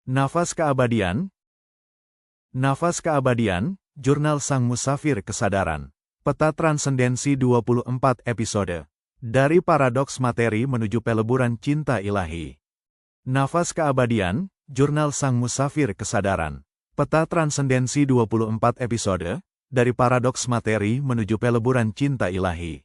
Nafas Keabadian. Nafas Keabadian, Jurnal Sang Musafir Kesadaran. Peta Transendensi 24 episode. Dari paradoks materi menuju peleburan cinta ilahi. Nafas Keabadian, Jurnal Sang Musafir Kesadaran. Peta Transendensi 24 episode. Dari paradoks materi menuju peleburan cinta ilahi.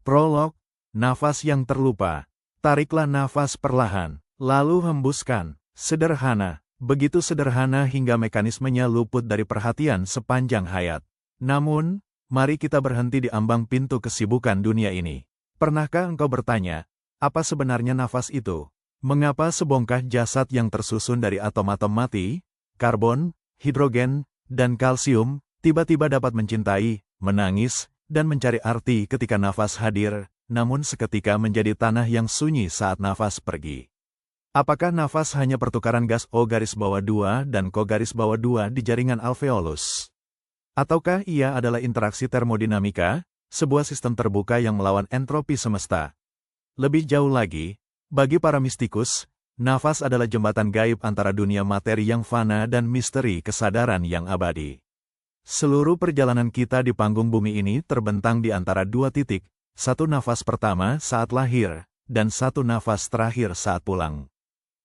Prolog, nafas yang terlupa. Tariklah nafas perlahan, lalu hembuskan. Sederhana, begitu sederhana hingga mekanismenya luput dari perhatian sepanjang hayat. Namun, mari kita berhenti di ambang pintu kesibukan dunia ini. Pernahkah engkau bertanya, apa sebenarnya nafas itu? Mengapa sebongkah jasad yang tersusun dari atom-atom mati, karbon, hidrogen, dan kalsium, tiba-tiba dapat mencintai, menangis, dan mencari arti ketika nafas hadir, namun seketika menjadi tanah yang sunyi saat nafas pergi? Apakah nafas hanya pertukaran gas O-2 dan CO-2 di jaringan alveolus? Ataukah ia adalah interaksi termodinamika, sebuah sistem terbuka yang melawan entropi semesta? Lebih jauh lagi, bagi para mistikus, nafas adalah jembatan gaib antara dunia materi yang fana dan misteri kesadaran yang abadi. Seluruh perjalanan kita di panggung bumi ini terbentang di antara dua titik, satu nafas pertama saat lahir, dan satu nafas terakhir saat pulang.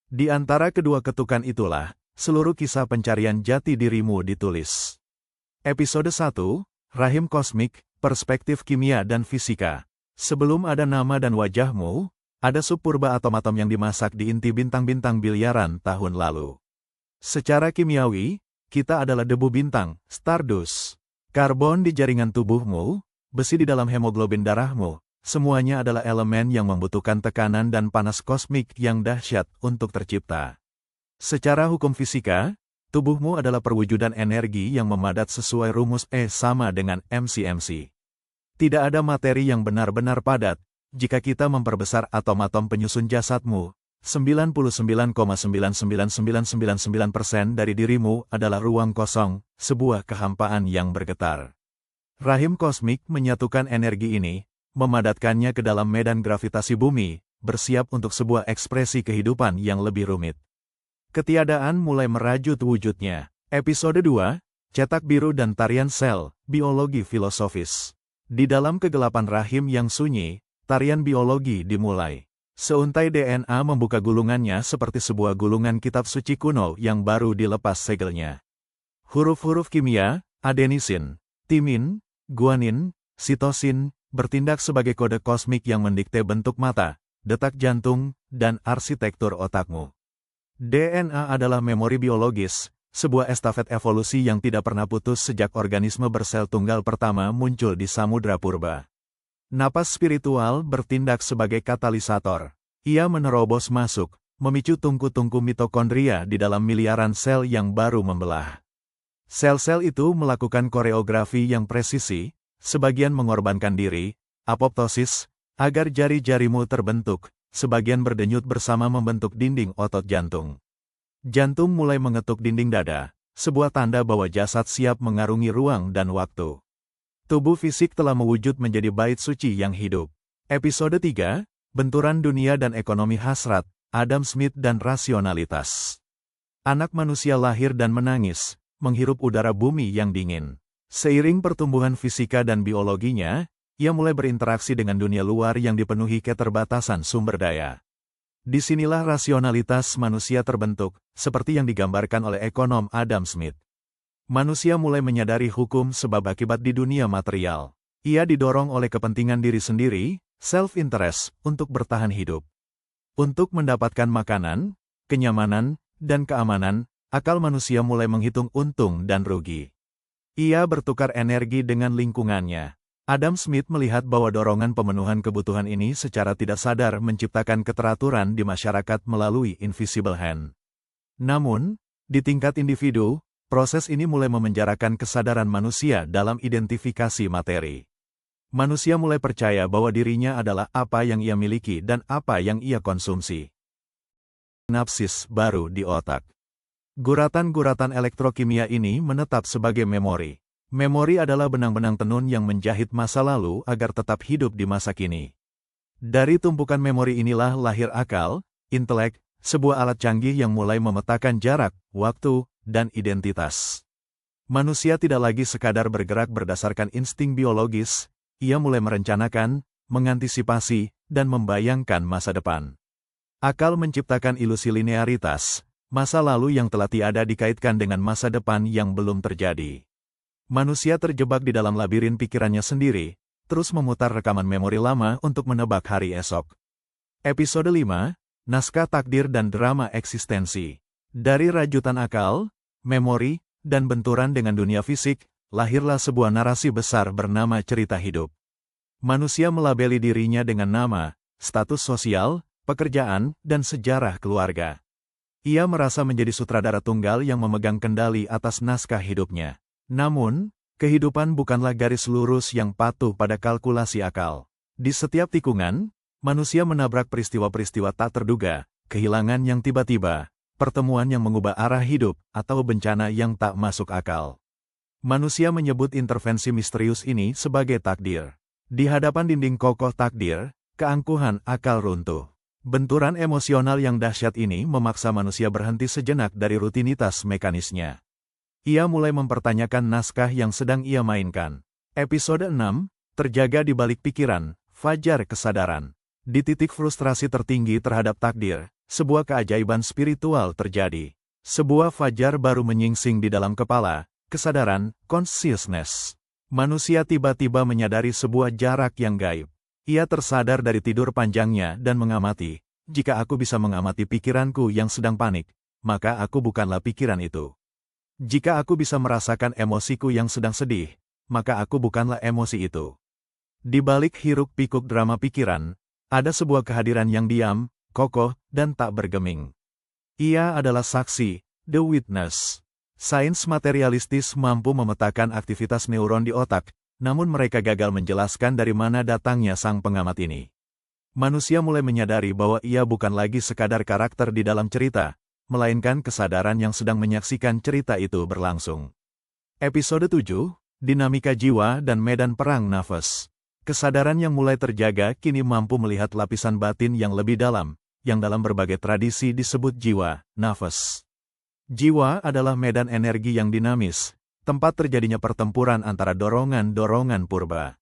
Di antara kedua ketukan itulah, seluruh kisah pencarian jati dirimu ditulis. Episode 1, Rahim Kosmik, Perspektif Kimia dan Fisika. Sebelum ada nama dan wajahmu, ada subpurba atom-atom yang dimasak di inti bintang-bintang biliaran tahun lalu. Secara kimiawi, kita adalah debu bintang, stardust. Karbon di jaringan tubuhmu, besi di dalam hemoglobin darahmu, semuanya adalah elemen yang membutuhkan tekanan dan panas kosmik yang dahsyat untuk tercipta. Secara hukum fisika, tubuhmu adalah perwujudan energi yang memadat sesuai rumus E sama dengan mc/mc. Tidak ada materi yang benar-benar padat. Jika kita memperbesar atom-atom penyusun jasadmu, 99,99999% dari dirimu adalah ruang kosong, sebuah kehampaan yang bergetar. Rahim kosmik menyatukan energi ini, memadatkannya ke dalam medan gravitasi bumi, bersiap untuk sebuah ekspresi kehidupan yang lebih rumit. Ketiadaan mulai merajut wujudnya. Episode 2, Cetak Biru dan Tarian Sel, Biologi Filosofis. Di dalam kegelapan rahim yang sunyi, tarian biologi dimulai. Seuntai DNA membuka gulungannya seperti sebuah gulungan kitab suci kuno yang baru dilepas segelnya. Huruf-huruf kimia, adenisin, timin, guanin, sitosin, bertindak sebagai kode kosmik yang mendikte bentuk mata, detak jantung, dan arsitektur otakmu. DNA adalah memori biologis, sebuah estafet evolusi yang tidak pernah putus sejak organisme bersel tunggal pertama muncul di samudra purba. Napas spiritual bertindak sebagai katalisator. Ia menerobos masuk, memicu tungku-tungku mitokondria di dalam miliaran sel yang baru membelah. Sel-sel itu melakukan koreografi yang presisi, sebagian mengorbankan diri, apoptosis, agar jari-jarimu terbentuk, sebagian berdenyut bersama membentuk dinding otot jantung. Jantung mulai mengetuk dinding dada, sebuah tanda bahwa jasad siap mengarungi ruang dan waktu. Tubuh fisik telah mewujud menjadi bait suci yang hidup. Episode 3, Benturan Dunia dan Ekonomi Hasrat, Adam Smith dan Rasionalitas. Anak manusia lahir dan menangis, menghirup udara bumi yang dingin. Seiring pertumbuhan fisika dan biologinya, ia mulai berinteraksi dengan dunia luar yang dipenuhi keterbatasan sumber daya. Disinilah rasionalitas manusia terbentuk, seperti yang digambarkan oleh ekonom Adam Smith. Manusia mulai menyadari hukum sebab akibat di dunia material. Ia didorong oleh kepentingan diri sendiri, self-interest, untuk bertahan hidup. Untuk mendapatkan makanan, kenyamanan, dan keamanan, akal manusia mulai menghitung untung dan rugi. Ia bertukar energi dengan lingkungannya. Adam Smith melihat bahwa dorongan pemenuhan kebutuhan ini secara tidak sadar menciptakan keteraturan di masyarakat melalui invisible hand. Namun, di tingkat individu, proses ini mulai memenjarakan kesadaran manusia dalam identifikasi materi. Manusia mulai percaya bahwa dirinya adalah apa yang ia miliki dan apa yang ia konsumsi. Sinapsis baru di otak. Guratan-guratan elektrokimia ini menetap sebagai memori. Memori adalah benang-benang tenun yang menjahit masa lalu agar tetap hidup di masa kini. Dari tumpukan memori inilah lahir akal, intelek, sebuah alat canggih yang mulai memetakan jarak, waktu, dan identitas. Manusia tidak lagi sekadar bergerak berdasarkan insting biologis, ia mulai merencanakan, mengantisipasi, dan membayangkan masa depan. Akal menciptakan ilusi linearitas, masa lalu yang telah tiada dikaitkan dengan masa depan yang belum terjadi. Manusia terjebak di dalam labirin pikirannya sendiri, terus memutar rekaman memori lama untuk menebak hari esok. Episode 5, Naskah Takdir dan Drama Eksistensi. Dari rajutan akal, memori, dan benturan dengan dunia fisik, lahirlah sebuah narasi besar bernama cerita hidup. Manusia melabeli dirinya dengan nama, status sosial, pekerjaan, dan sejarah keluarga. Ia merasa menjadi sutradara tunggal yang memegang kendali atas naskah hidupnya. Namun, kehidupan bukanlah garis lurus yang patuh pada kalkulasi akal. Di setiap tikungan, manusia menabrak peristiwa-peristiwa tak terduga, kehilangan yang tiba-tiba, pertemuan yang mengubah arah hidup, atau bencana yang tak masuk akal. Manusia menyebut intervensi misterius ini sebagai takdir. Di hadapan dinding kokoh takdir, keangkuhan akal runtuh. Benturan emosional yang dahsyat ini memaksa manusia berhenti sejenak dari rutinitas mekanisnya. Ia mulai mempertanyakan naskah yang sedang ia mainkan. Episode 6, Terjaga di Balik Pikiran, Fajar Kesadaran. Di titik frustrasi tertinggi terhadap takdir, sebuah keajaiban spiritual terjadi. Sebuah fajar baru menyingsing di dalam kepala, kesadaran, consciousness. Manusia tiba-tiba menyadari sebuah jarak yang gaib. Ia tersadar dari tidur panjangnya dan mengamati, jika aku bisa mengamati pikiranku yang sedang panik, maka aku bukanlah pikiran itu. Jika aku bisa merasakan emosiku yang sedang sedih, maka aku bukanlah emosi itu. Di balik hiruk-pikuk drama pikiran, ada sebuah kehadiran yang diam, kokoh, dan tak bergeming. Ia adalah saksi, the witness. Sains materialistis mampu memetakan aktivitas neuron di otak, namun mereka gagal menjelaskan dari mana datangnya sang pengamat ini. Manusia mulai menyadari bahwa ia bukan lagi sekadar karakter di dalam cerita, melainkan kesadaran yang sedang menyaksikan cerita itu berlangsung. Episode 7, Dinamika Jiwa dan Medan Perang Nafas. Kesadaran yang mulai terjaga kini mampu melihat lapisan batin yang lebih dalam, yang dalam berbagai tradisi disebut jiwa, nafas. Jiwa adalah medan energi yang dinamis, tempat terjadinya pertempuran antara dorongan-dorongan purba.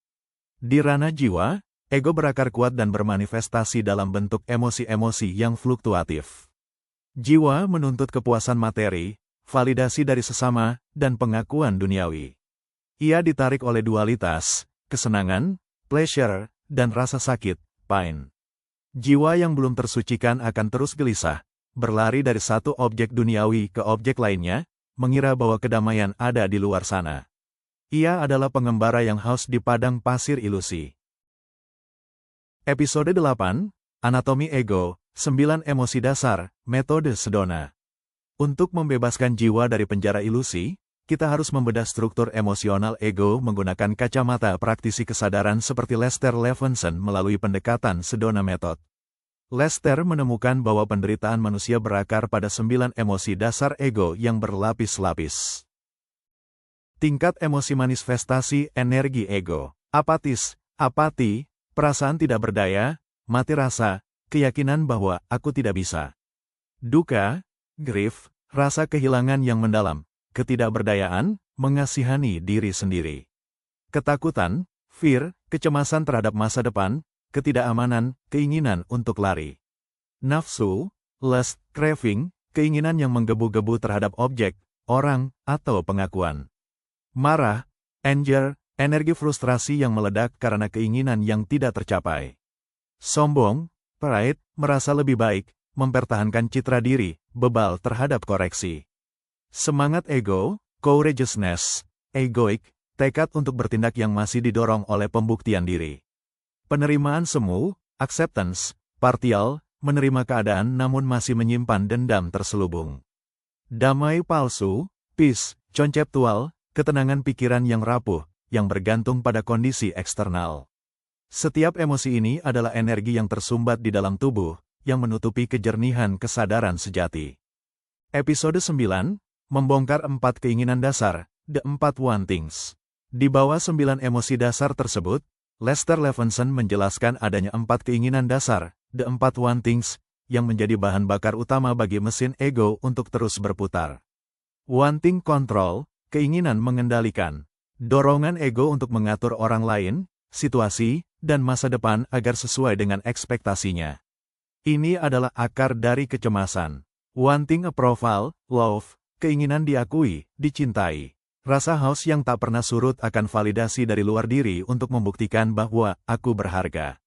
Di ranah jiwa, ego berakar kuat dan bermanifestasi dalam bentuk emosi-emosi yang fluktuatif. Jiwa menuntut kepuasan materi, validasi dari sesama, dan pengakuan duniawi. Ia ditarik oleh dualitas, kesenangan, pleasure, dan rasa sakit, pain. Jiwa yang belum tersucikan akan terus gelisah, berlari dari satu objek duniawi ke objek lainnya, mengira bahwa kedamaian ada di luar sana. Ia adalah pengembara yang haus di padang pasir ilusi. Episode 8, Anatomi Ego, 9 Emosi Dasar, Metode Sedona. Untuk membebaskan jiwa dari penjara ilusi, kita harus membedah struktur emosional ego menggunakan kacamata praktisi kesadaran seperti Lester Levinson melalui pendekatan Sedona Method. Lester menemukan bahwa penderitaan manusia berakar pada 9 emosi dasar ego yang berlapis-lapis. Tingkat emosi manifestasi energi ego. Apatis, apati, perasaan tidak berdaya, mati rasa, keyakinan bahwa aku tidak bisa. Duka, grief, rasa kehilangan yang mendalam, ketidakberdayaan, mengasihani diri sendiri. Ketakutan, fear, kecemasan terhadap masa depan, ketidakamanan, keinginan untuk lari. Nafsu, lust, craving, keinginan yang menggebu-gebu terhadap objek, orang, atau pengakuan. Marah, anger, energi frustrasi yang meledak karena keinginan yang tidak tercapai. Sombong, pride, merasa lebih baik, mempertahankan citra diri, bebal terhadap koreksi. Semangat ego, courageousness, egoik, tekad untuk bertindak yang masih didorong oleh pembuktian diri. Penerimaan semu, acceptance, partial, menerima keadaan namun masih menyimpan dendam terselubung. Damai palsu, peace, conceptual, ketenangan pikiran yang rapuh, yang bergantung pada kondisi eksternal. Setiap emosi ini adalah energi yang tersumbat di dalam tubuh, yang menutupi kejernihan kesadaran sejati. Episode 9, Membongkar 4 Keinginan Dasar, The 4 Wantings. Di bawah 9 emosi dasar tersebut, Lester Levinson menjelaskan adanya 4 keinginan dasar, The 4 Wantings, yang menjadi bahan bakar utama bagi mesin ego untuk terus berputar. Wanting control, keinginan mengendalikan. Dorongan ego untuk mengatur orang lain, situasi, dan masa depan agar sesuai dengan ekspektasinya. Ini adalah akar dari kecemasan. Wanting approval, love, keinginan diakui, dicintai. Rasa haus yang tak pernah surut akan validasi dari luar diri untuk membuktikan bahwa aku berharga.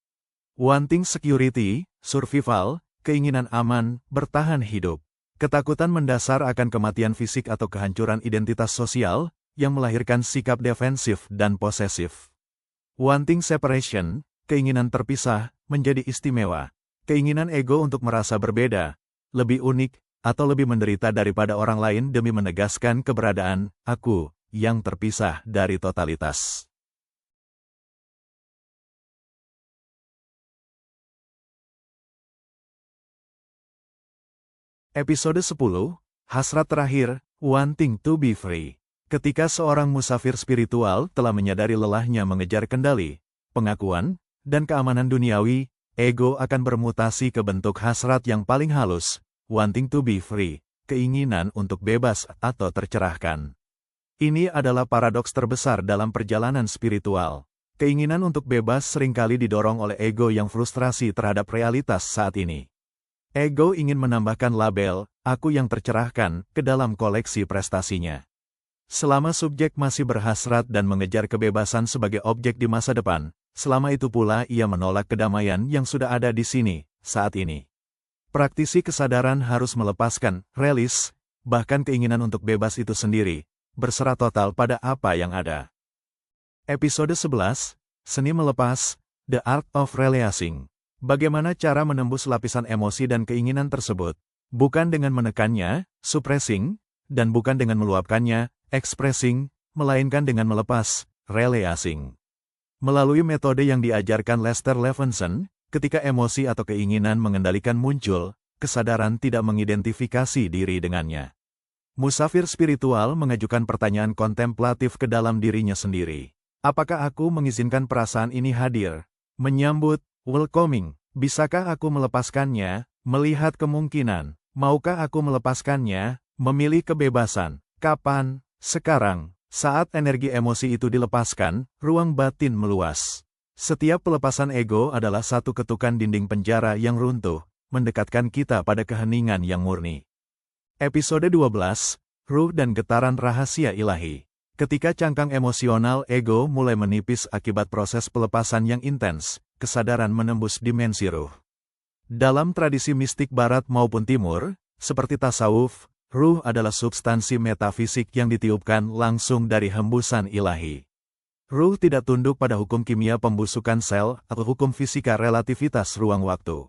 Wanting security, survival, keinginan aman, bertahan hidup. Ketakutan mendasar akan kematian fisik atau kehancuran identitas sosial, yang melahirkan sikap defensif dan posesif. Wanting separation, keinginan terpisah, menjadi istimewa. Keinginan ego untuk merasa berbeda, lebih unik, atau lebih menderita daripada orang lain demi menegaskan keberadaan aku yang terpisah dari totalitas. Episode 10, Hasrat Terakhir, Wanting to be Free. Ketika seorang musafir spiritual telah menyadari lelahnya mengejar kendali, pengakuan, dan keamanan duniawi, ego akan bermutasi ke bentuk hasrat yang paling halus, wanting to be free, keinginan untuk bebas atau tercerahkan. Ini adalah paradoks terbesar dalam perjalanan spiritual. Keinginan untuk bebas seringkali didorong oleh ego yang frustrasi terhadap realitas saat ini. Ego ingin menambahkan label, aku yang tercerahkan, ke dalam koleksi prestasinya. Selama subjek masih berhasrat dan mengejar kebebasan sebagai objek di masa depan, selama itu pula ia menolak kedamaian yang sudah ada di sini, saat ini. Praktisi kesadaran harus melepaskan, release, bahkan keinginan untuk bebas itu sendiri, berserah total pada apa yang ada. Episode 11, Seni Melepas, The Art of Releasing. Bagaimana cara menembus lapisan emosi dan keinginan tersebut? Bukan dengan menekannya, suppressing, dan bukan dengan meluapkannya, expressing, melainkan dengan melepas, releasing. Melalui metode yang diajarkan Lester Levinson, ketika emosi atau keinginan mengendalikan muncul, kesadaran tidak mengidentifikasi diri dengannya. Musafir spiritual mengajukan pertanyaan kontemplatif ke dalam dirinya sendiri. Apakah aku mengizinkan perasaan ini hadir? Menyambut, welcoming, bisakah aku melepaskannya, melihat kemungkinan, maukah aku melepaskannya, memilih kebebasan, kapan, sekarang, saat energi emosi itu dilepaskan, ruang batin meluas. Setiap pelepasan ego adalah satu ketukan dinding penjara yang runtuh, mendekatkan kita pada keheningan yang murni. Episode 12, Ruh dan Getaran Rahasia Ilahi. Ketika cangkang emosional ego mulai menipis akibat proses pelepasan yang intens, kesadaran menembus dimensi ruh. Dalam tradisi mistik barat maupun timur, seperti tasawuf, ruh adalah substansi metafisik yang ditiupkan langsung dari hembusan ilahi. Ruh tidak tunduk pada hukum kimia pembusukan sel atau hukum fisika relativitas ruang waktu.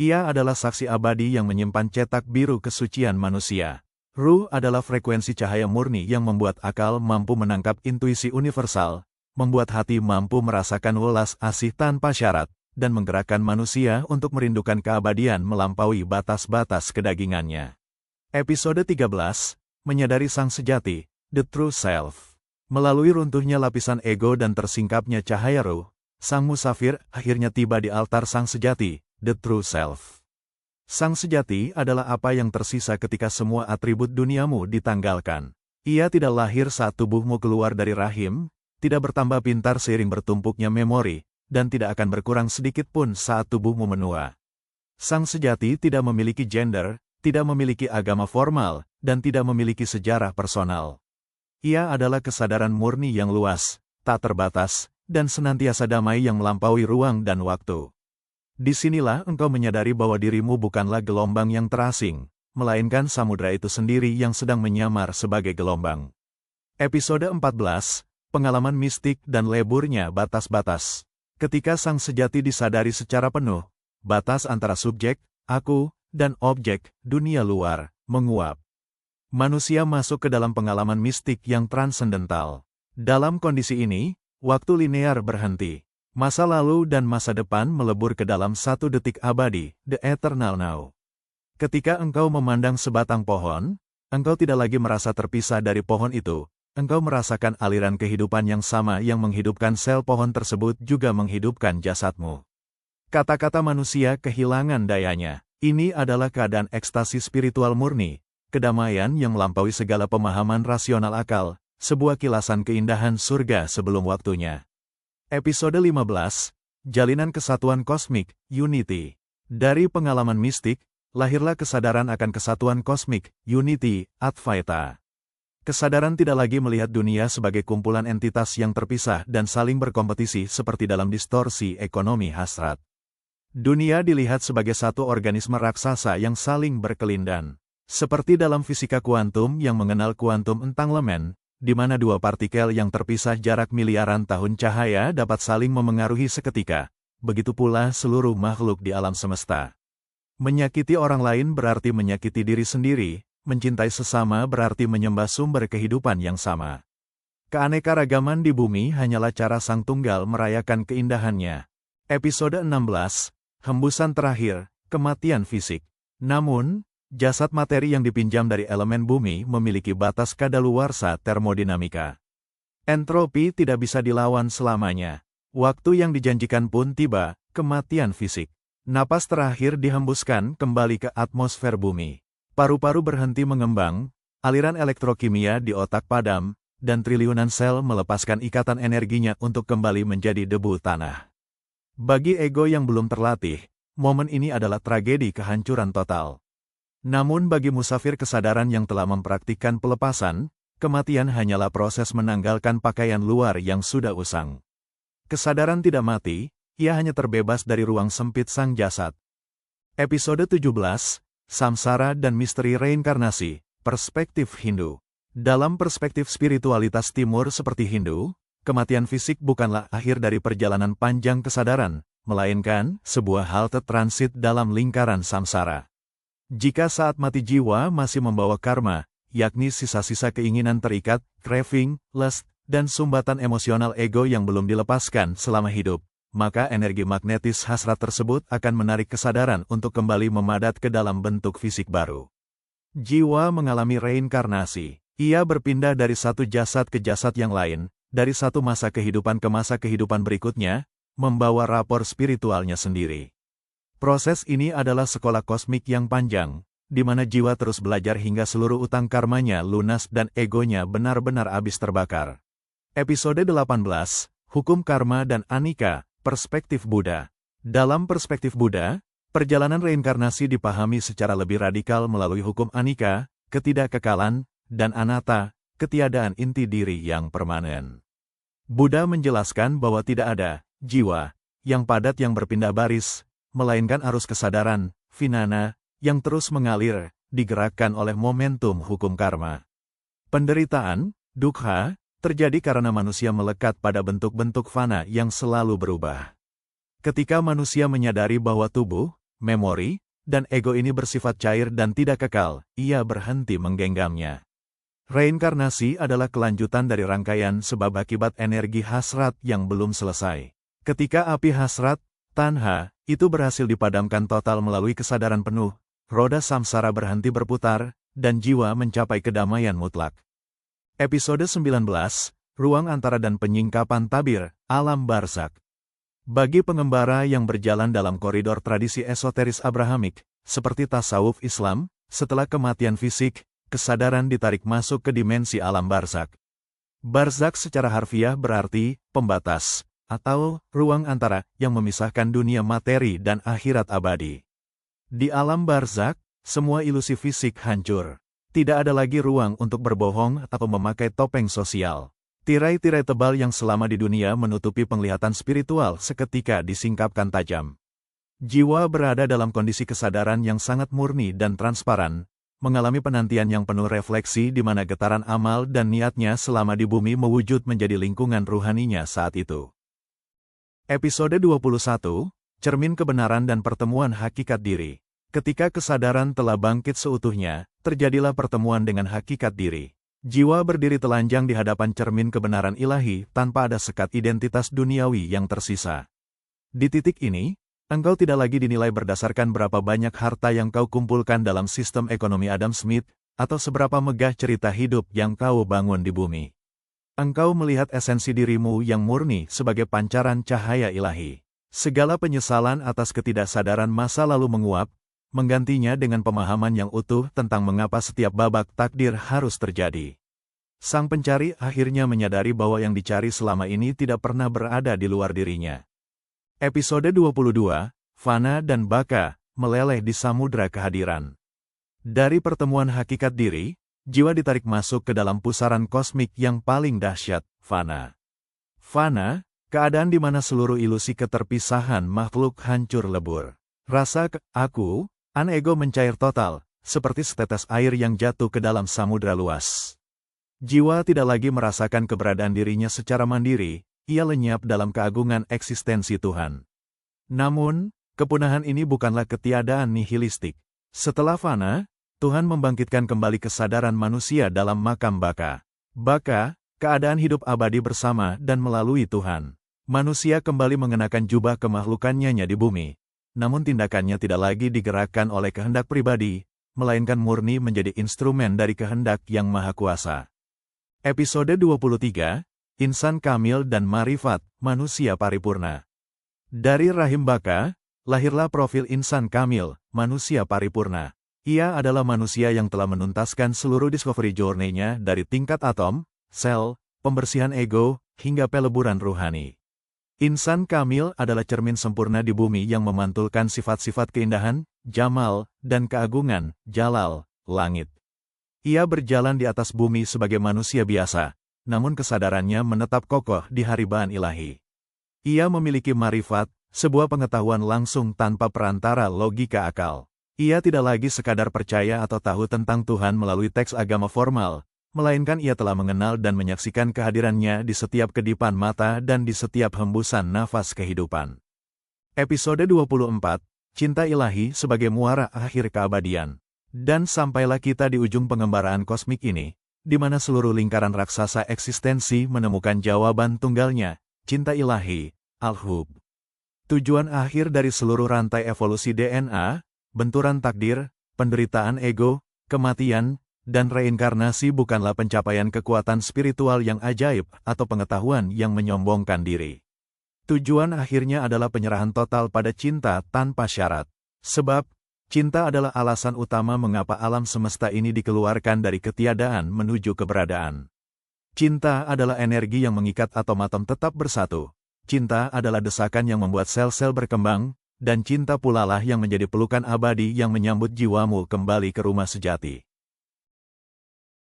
Ia adalah saksi abadi yang menyimpan cetak biru kesucian manusia. Ruh adalah frekuensi cahaya murni yang membuat akal mampu menangkap intuisi universal, membuat hati mampu merasakan welas asih tanpa syarat, dan menggerakkan manusia untuk merindukan keabadian melampaui batas-batas kedagingannya. Episode 13, Menyadari Sang Sejati, The True Self. Melalui runtuhnya lapisan ego dan tersingkapnya cahaya ruh, sang musafir akhirnya tiba di altar Sang Sejati, The True Self. Sang Sejati adalah apa yang tersisa ketika semua atribut duniamu ditanggalkan. Ia tidak lahir saat tubuhmu keluar dari rahim, tidak bertambah pintar seiring bertumpuknya memori, dan tidak akan berkurang sedikit pun saat tubuhmu menua. Sang Sejati tidak memiliki gender, tidak memiliki agama formal, dan tidak memiliki sejarah personal. Ia adalah kesadaran murni yang luas, tak terbatas, dan senantiasa damai yang melampaui ruang dan waktu. Disinilah engkau menyadari bahwa dirimu bukanlah gelombang yang terasing, melainkan samudra itu sendiri yang sedang menyamar sebagai gelombang. Episode 14, Pengalaman Mistik dan Leburnya Batas-Batas. Ketika Sang Sejati disadari secara penuh, batas antara subjek, aku, dan objek, dunia luar, menguap. Manusia masuk ke dalam pengalaman mistik yang transendental. Dalam kondisi ini, waktu linear berhenti. Masa lalu dan masa depan melebur ke dalam satu detik abadi, the eternal now. Ketika engkau memandang sebatang pohon, engkau tidak lagi merasa terpisah dari pohon itu, engkau merasakan aliran kehidupan yang sama yang menghidupkan sel pohon tersebut juga menghidupkan jasadmu. Kata-kata manusia kehilangan dayanya, Ini adalah keadaan ekstasi spiritual murni, kedamaian yang melampaui segala pemahaman rasional akal, sebuah kilasan keindahan surga sebelum waktunya. Episode 15, Jalinan Kesatuan Kosmik, Unity. Dari pengalaman mistik, lahirlah kesadaran akan kesatuan kosmik, Unity, Advaita. Kesadaran tidak lagi melihat dunia sebagai kumpulan entitas yang terpisah dan saling berkompetisi seperti dalam distorsi ekonomi hasrat. Dunia dilihat sebagai satu organisme raksasa yang saling berkelindan. Seperti dalam fisika kuantum yang mengenal kuantum entanglement, di mana dua partikel yang terpisah jarak miliaran tahun cahaya dapat saling memengaruhi seketika. Begitu pula seluruh makhluk di alam semesta. Menyakiti orang lain berarti menyakiti diri sendiri, mencintai sesama berarti menyembah sumber kehidupan yang sama. Keanekaragaman di bumi hanyalah cara Sang Tunggal merayakan keindahannya. Episode 16, Hembusan Terakhir, Kematian Fisik. Namun, jasad materi yang dipinjam dari elemen bumi memiliki batas kadaluarsa termodinamika. Entropi tidak bisa dilawan selamanya. Waktu yang dijanjikan pun tiba, kematian fisik. Napas terakhir dihembuskan kembali ke atmosfer bumi. Paru-paru berhenti mengembang, aliran elektrokimia di otak padam, dan triliunan sel melepaskan ikatan energinya untuk kembali menjadi debu tanah. Bagi ego yang belum terlatih, momen ini adalah tragedi kehancuran total. Namun bagi musafir kesadaran yang telah mempraktikkan pelepasan, kematian hanyalah proses menanggalkan pakaian luar yang sudah usang. Kesadaran tidak mati, ia hanya terbebas dari ruang sempit sang jasad. Episode 17, Samsara dan Misteri Reinkarnasi, Perspektif Hindu. Dalam perspektif spiritualitas timur seperti Hindu, kematian fisik bukanlah akhir dari perjalanan panjang kesadaran, melainkan sebuah halte transit dalam lingkaran samsara. Jika saat mati jiwa masih membawa karma, yakni sisa-sisa keinginan terikat, craving, lust, dan sumbatan emosional ego yang belum dilepaskan selama hidup, maka energi magnetis hasrat tersebut akan menarik kesadaran untuk kembali memadat ke dalam bentuk fisik baru. Jiwa mengalami reinkarnasi. Ia berpindah dari satu jasad ke jasad yang lain, dari satu masa kehidupan ke masa kehidupan berikutnya, membawa rapor spiritualnya sendiri. Proses ini adalah sekolah kosmik yang panjang, di mana jiwa terus belajar hingga seluruh utang karmanya lunas dan egonya benar-benar habis terbakar. Episode 18, Hukum Karma dan Anika, Perspektif Buddha. Dalam perspektif Buddha, perjalanan reinkarnasi dipahami secara lebih radikal melalui hukum Anika, ketidakkekalan, dan anatta, ketiadaan inti diri yang permanen. Buddha menjelaskan bahwa tidak ada jiwa yang padat yang berpindah baris, melainkan arus kesadaran, vijnana, yang terus mengalir, digerakkan oleh momentum hukum karma. Penderitaan, dukkha, terjadi karena manusia melekat pada bentuk-bentuk fana yang selalu berubah. Ketika manusia menyadari bahwa tubuh, memori, dan ego ini bersifat cair dan tidak kekal, ia berhenti menggenggamnya. Reinkarnasi adalah kelanjutan dari rangkaian sebab akibat energi hasrat yang belum selesai. Ketika api hasrat, tanha, itu berhasil dipadamkan total melalui kesadaran penuh, roda samsara berhenti berputar, dan jiwa mencapai kedamaian mutlak. Episode 19, Ruang Antara dan Penyingkapan Tabir, Alam Barzakh. Bagi pengembara yang berjalan dalam koridor tradisi esoteris Abrahamik, seperti tasawuf Islam, setelah kematian fisik, kesadaran ditarik masuk ke dimensi alam barzakh. Barzakh secara harfiah berarti pembatas, atau ruang antara yang memisahkan dunia materi dan akhirat abadi. Di alam barzakh, semua ilusi fisik hancur. Tidak ada lagi ruang untuk berbohong atau memakai topeng sosial. Tirai-tirai tebal yang selama di dunia menutupi penglihatan spiritual seketika disingkapkan tajam. Jiwa berada dalam kondisi kesadaran yang sangat murni dan transparan, mengalami penantian yang penuh refleksi di mana getaran amal dan niatnya selama di bumi mewujud menjadi lingkungan ruhaninya saat itu. Episode 21, Cermin Kebenaran dan Pertemuan Hakikat Diri. Ketika kesadaran telah bangkit seutuhnya, terjadilah pertemuan dengan hakikat diri. Jiwa berdiri telanjang di hadapan cermin kebenaran ilahi tanpa ada sekat identitas duniawi yang tersisa. Di titik ini, engkau tidak lagi dinilai berdasarkan berapa banyak harta yang kau kumpulkan dalam sistem ekonomi Adam Smith, atau seberapa megah cerita hidup yang kau bangun di bumi. Engkau melihat esensi dirimu yang murni sebagai pancaran cahaya ilahi. Segala penyesalan atas ketidaksadaran masa lalu menguap, menggantinya dengan pemahaman yang utuh tentang mengapa setiap babak takdir harus terjadi. Sang pencari akhirnya menyadari bahwa yang dicari selama ini tidak pernah berada di luar dirinya. Episode 22, Fana dan Baka, meleleh di samudra kehadiran. Dari pertemuan hakikat diri, jiwa ditarik masuk ke dalam pusaran kosmik yang paling dahsyat, Fana. Fana, keadaan di mana seluruh ilusi keterpisahan makhluk hancur lebur. Rasa ego mencair total, seperti setetes air yang jatuh ke dalam samudra luas. Jiwa tidak lagi merasakan keberadaan dirinya secara mandiri, ia lenyap dalam keagungan eksistensi Tuhan. Namun, kepunahan ini bukanlah ketiadaan nihilistik. Setelah Fana, Tuhan membangkitkan kembali kesadaran manusia dalam makam Baka. Baka, keadaan hidup abadi bersama dan melalui Tuhan. Manusia kembali mengenakan jubah kemakhlukannya di bumi. Namun tindakannya tidak lagi digerakkan oleh kehendak pribadi, melainkan murni menjadi instrumen dari kehendak yang maha kuasa. Episode 23, Insan Kamil dan Marifat, Manusia Paripurna. Dari rahim Baka, lahirlah profil Insan Kamil, Manusia Paripurna. Ia adalah manusia yang telah menuntaskan seluruh discovery journey-nya dari tingkat atom, sel, pembersihan ego, hingga peleburan ruhani. Insan Kamil adalah cermin sempurna di bumi yang memantulkan sifat-sifat keindahan, jamal, dan keagungan, jalal, langit. Ia berjalan di atas bumi sebagai manusia biasa, namun kesadarannya menetap kokoh di haribaan ilahi. Ia memiliki marifat, sebuah pengetahuan langsung tanpa perantara logika akal. Ia tidak lagi sekadar percaya atau tahu tentang Tuhan melalui teks agama formal, melainkan ia telah mengenal dan menyaksikan kehadirannya di setiap kedipan mata dan di setiap hembusan nafas kehidupan. Episode 24, Cinta Ilahi sebagai Muara Akhir Keabadian. Dan sampailah kita di ujung pengembaraan kosmik ini, di mana seluruh lingkaran raksasa eksistensi menemukan jawaban tunggalnya, cinta ilahi, Al-Hub. Tujuan akhir dari seluruh rantai evolusi DNA, benturan takdir, penderitaan ego, kematian, dan reinkarnasi bukanlah pencapaian kekuatan spiritual yang ajaib atau pengetahuan yang menyombongkan diri. Tujuan akhirnya adalah penyerahan total pada cinta tanpa syarat. Sebab, cinta adalah alasan utama mengapa alam semesta ini dikeluarkan dari ketiadaan menuju keberadaan. Cinta adalah energi yang mengikat atom-atom tetap bersatu. Cinta adalah desakan yang membuat sel-sel berkembang, dan cinta pula lah yang menjadi pelukan abadi yang menyambut jiwamu kembali ke rumah sejati.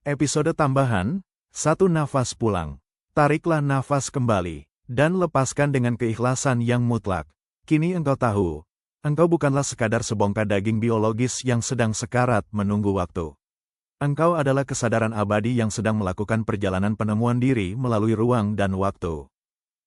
Episode tambahan, satu nafas pulang. Tariklah nafas kembali, dan lepaskan dengan keikhlasan yang mutlak. Kini engkau tahu, engkau bukanlah sekadar sebongkah daging biologis yang sedang sekarat menunggu waktu. Engkau adalah kesadaran abadi yang sedang melakukan perjalanan penemuan diri melalui ruang dan waktu.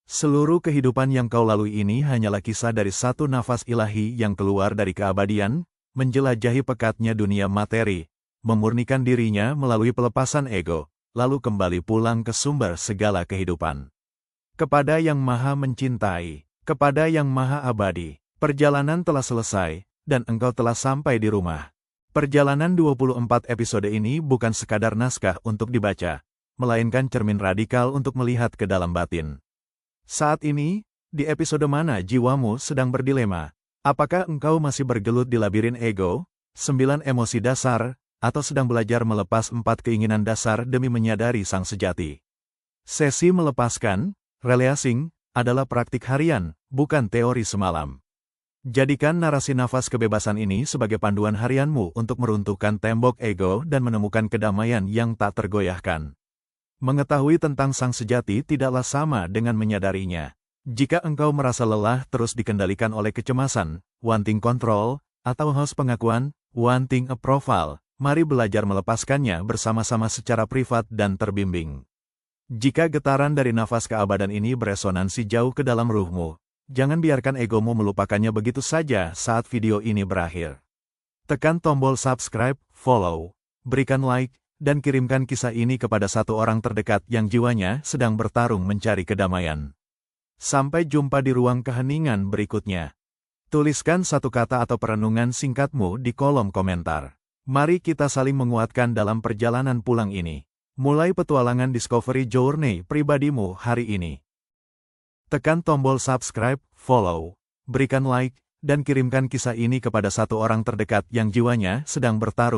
Seluruh kehidupan yang kau lalui ini hanyalah kisah dari satu nafas ilahi yang keluar dari keabadian, menjelajahi pekatnya dunia materi, memurnikan dirinya melalui pelepasan ego, lalu kembali pulang ke sumber segala kehidupan. Kepada yang maha mencintai, kepada yang maha abadi, perjalanan telah selesai, dan engkau telah sampai di rumah. Perjalanan 24 episode ini bukan sekadar naskah untuk dibaca, melainkan cermin radikal untuk melihat ke dalam batin. Saat ini, di episode mana jiwamu sedang berdilema? Apakah engkau masih bergelut di labirin ego, 9 emosi dasar, atau sedang belajar melepas 4 keinginan dasar demi menyadari sang sejati? Sesi melepaskan, releasing, adalah praktik harian, bukan teori semalam. Jadikan narasi nafas kebebasan ini sebagai panduan harianmu untuk meruntuhkan tembok ego dan menemukan kedamaian yang tak tergoyahkan. Mengetahui tentang sang sejati tidaklah sama dengan menyadarinya. Jika engkau merasa lelah terus dikendalikan oleh kecemasan, wanting control, atau haus pengakuan, wanting approval, mari belajar melepaskannya bersama-sama secara privat dan terbimbing. Jika getaran dari nafas keabadan ini beresonansi jauh ke dalam ruhmu, jangan biarkan egomu melupakannya begitu saja saat video ini berakhir. Tekan tombol subscribe, follow, berikan like, dan kirimkan kisah ini kepada satu orang terdekat yang jiwanya sedang bertarung mencari kedamaian. Sampai jumpa di ruang keheningan berikutnya. Tuliskan satu kata atau perenungan singkatmu di kolom komentar. Mari kita saling menguatkan dalam perjalanan pulang ini. Mulai petualangan Discovery Journey pribadimu hari ini. Tekan tombol subscribe, follow, berikan like, dan kirimkan kisah ini kepada satu orang terdekat yang jiwanya sedang bertarung.